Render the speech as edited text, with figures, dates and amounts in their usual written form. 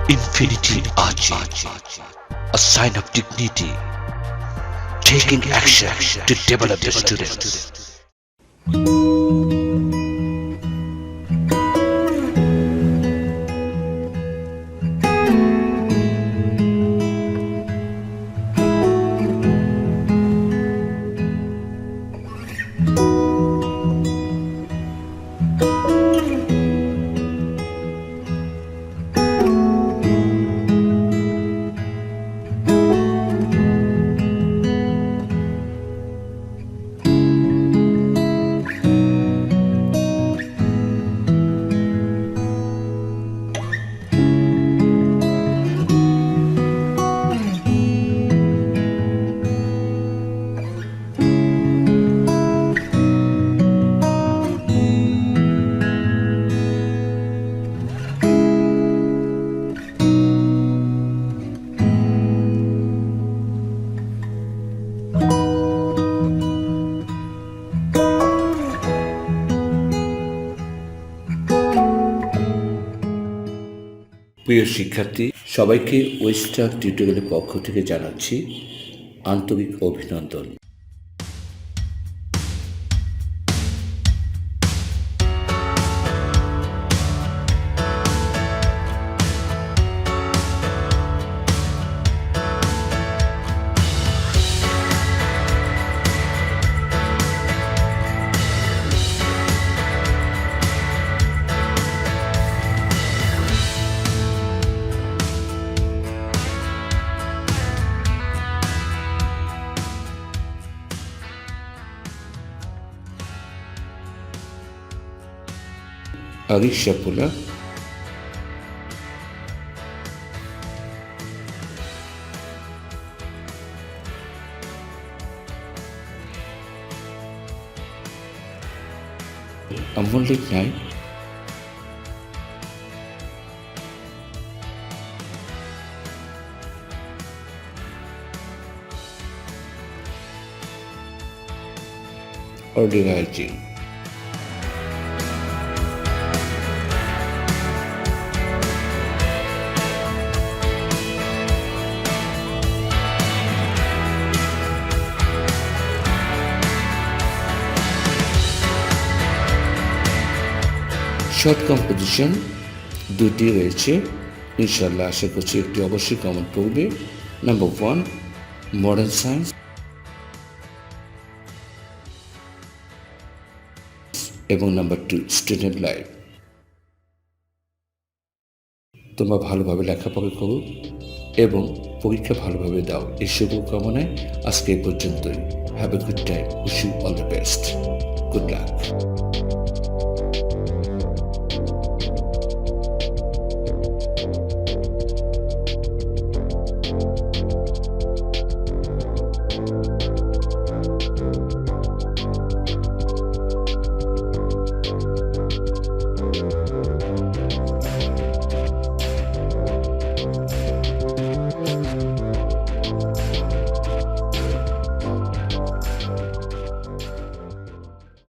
Infinity Ahzee, a sign of dignity, taking action to develop the students. প্রিয় শিক্ষার্থী, সবাইকে western টিউটোরিয়ালের পক্ষ থেকে জানাচ্ছি আন্তরিক অভিনন্দন। Arishapulla, Amulik Nai, Ordinary. Short composition দুটি রয়েছে, ইনশাল্লাহ আশা করছি একটি অবশ্যই কমন পড়বে। নাম্বার 1 মডার্ন সায়েন্স এবং নাম্বার 2 স্টুডেন্ট লাইফ। তোমরা ভালোভাবে লেখাপড়া করো এবং পরীক্ষা ভালোভাবে দাও, এই শুভকামনায় আজকে এই পর্যন্তই। Have a good time, wish you all the best, good lakh.